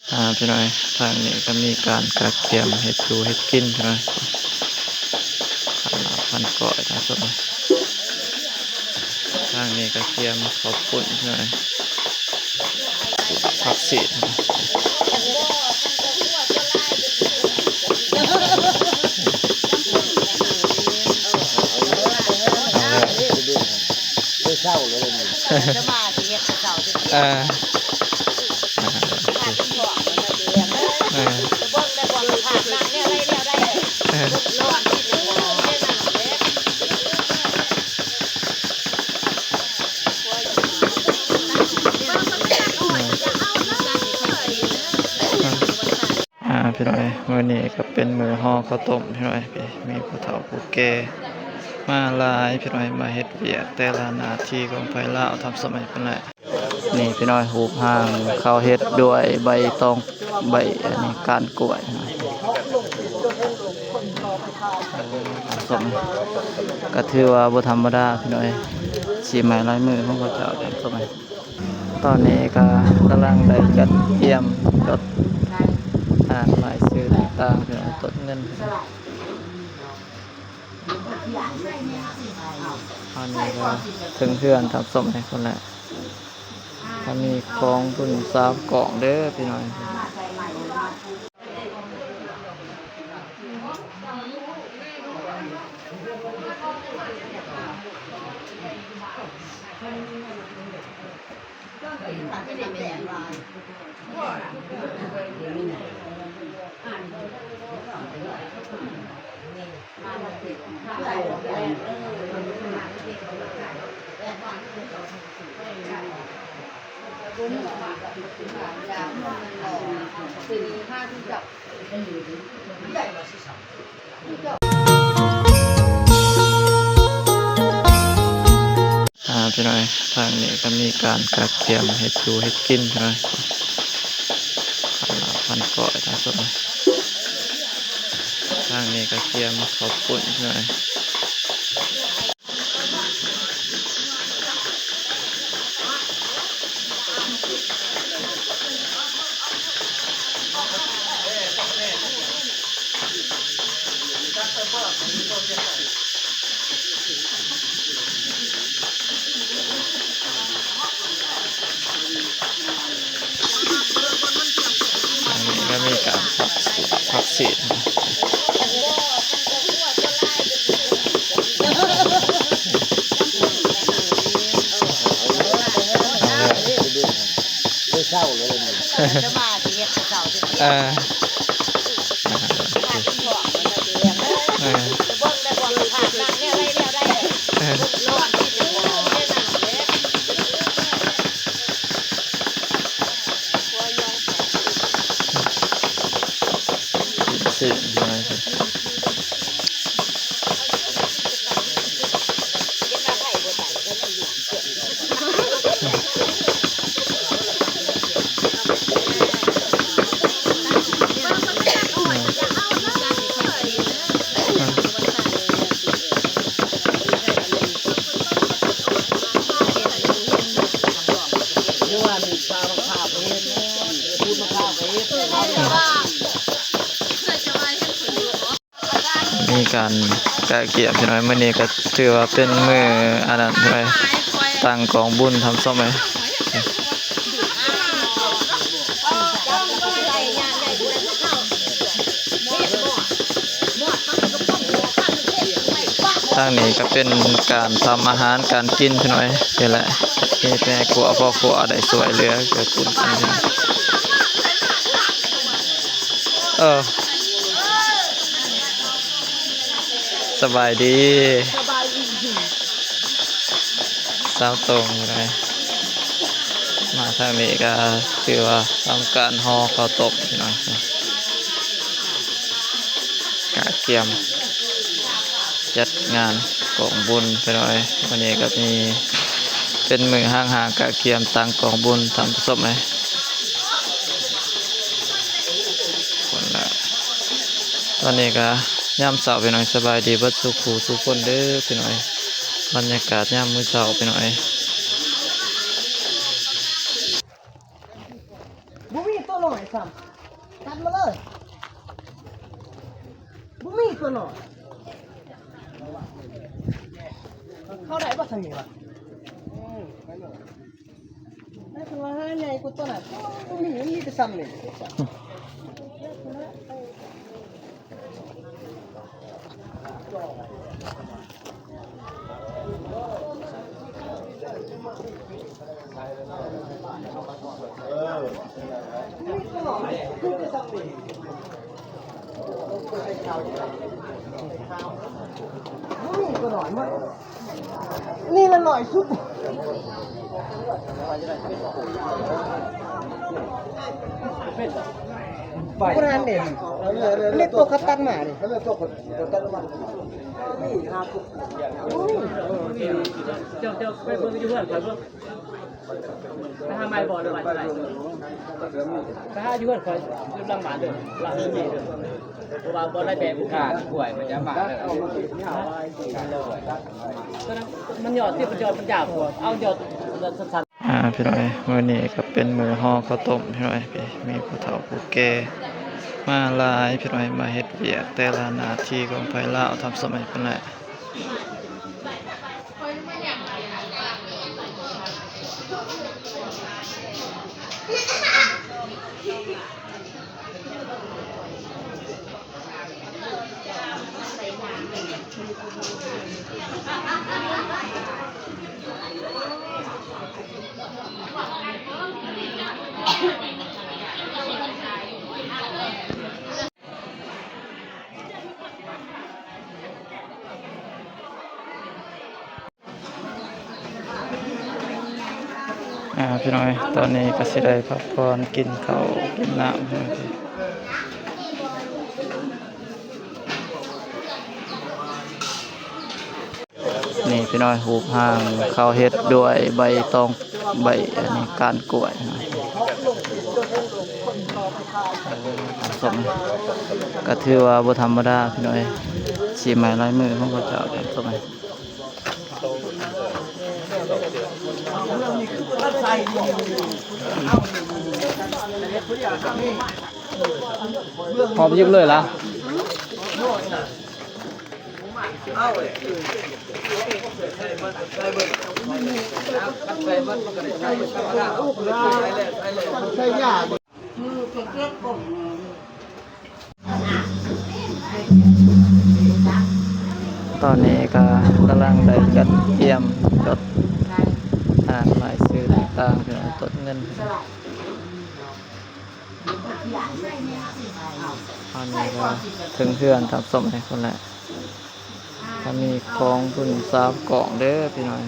พี่น้อยทางนี้ก็มีการกักเตรียมเห็ดดูเห็ดกินพี่น้อยพันเกาะทางสมทางนี้ก็เตรียมขอบคุณพี่น้อยผักสีเศร้าเลยจะมาสิเฮ็ดเศร้าสิขาดที่บ่มันจะเบิ่งได้บ่ขาดนั่งเนี่ยได้รอดที่จะบ่ได้นั่งพี่น้อยมื้อนี้ก็เป็นมื้อห่อข้าวต้มพี่น้อยมีผู้เฒ่าผู้แก่มาหลายพี่น้อยมาเฮ็ดเวียกแต่ละหน้าที่ของไผลาวทำสมัยเป็นไรนี่พี่น้อยหูบห่างเขาเฮ็ดด้วยใบตองใบอันนี้ก้านกล้วยสมก็ถือว่าบ่ธรรมดาพี่น้อยสีไม้ลายมือของพระเจ้าทำสมัยตอนนี้ก็กำลังได้จัดเตรียมจดหมายซื้อต่างๆพี่น้อยจดเงินอันนี้ก็ถึงเพื่อนทำสมัยคนแหละถ้ามีกองทุน3กล่องเด้อพี่น้อยพี่น้อยทางนี้ก็มีการกักเตรียมเห็ดดูเห็ดกินพี่น้อยพันเกาะทางสมทางนี้ก็เตรียมขอบคุณพี่น้อยก็มีการผักสีเศร้าเลยจะมาสิเฮ็ดเศร้าสิขาดที่บ่มันจะเบิ่งได้บ่ขาดนั่งเนี่ยได้รอดที่จะบ่ได้นั่งสีน้อยมีการกะเกี่ยพี่น้อยมื้อนี้ก็ถือว่าเป็นมื้ออันนั้นใช่ไหมตั้งกองบุญทำซ่อมไหมทางนี้ก็เป็นการทำอาหารการกินพี่น้อยนี่แหละนี่แม่ครัวพ่อครัวได้สวยเหลือเกิดคุณกันสบายดีสาวตรงเลยมาทางนี้ก็คือว่าทำการห่อข้าวต้มพี่น้อยกะเกียมจัดงานกองบุญพี่น้อยวันนี้ก็มีเป็นมือห่างๆกะเกียมตั้งกองบุญทำผสมไหมคนละตอนนี้ก็ย่ำเสาไปหน่อยสบายดีบัดสุขูสุขคนเด้อไปหน่อยบรรยากาศย่ำมือเสาไปหน่อยบ่มีตัวลอยซ้ำ ตัดมาเลยบุมีตัวหน่อยเข้าไหนบ้างทางนี้ล่ะได้ทำไมให้ไงกูตัวไหนบุมีไปซ้ำเลยนี่ละหน่อยสุดพนันเด่นนี่ตัวคัตตันมาดินี่ครับเจ้าไปเบิ่งอยู่เพื่อนคอยเบิ่งไปหาไม้บอลด้วยไปหาอยู่เพื่อนคอยอยู่หลังบ้านเด้อหลังนี้เด้อเพราะว่าบอลได้แบบขาดป่วยมันจะมาเด้อมันหยอดที่มันหยอดมันยาวเอาหยอดสั้น พี่น้อยมื้อนี้ก็เป็นมื้อห่อข้าวต้มพี่น้อยพี่มีผู้เฒ่าผู้แก่มาหลายพี่น้อยมาเฮ็ดเวียกแต่ละหน้าที่ของไผลาวทำสมัยเพิ่นแหละพี่น้อยตอนนี้ก็สิได้พักผ่อนกินข้าวกินน้ำพี่น้อยนี่พี่น้อยหูบห่างข้าวเฮ็ดด้วยใบตองใบอันนี้ก้านกล้วยนะสมก็ถือว่าบ่ธรรมดาพี่น้อยสีไม้ลายมือของพระเจ้าครับสมัย หอมยิบเลยล่ะ ใช่ยา ตอนนี้ก็กำลังได้จัดเตรียมจดอ่านรายชื่อต่างๆพี่น้อยจดเงินตอนนี้ก็ถึงเพื่อนทำสมัยคนแหละถ้ามีของบุญสาวกล่องเด้อพี่น้อย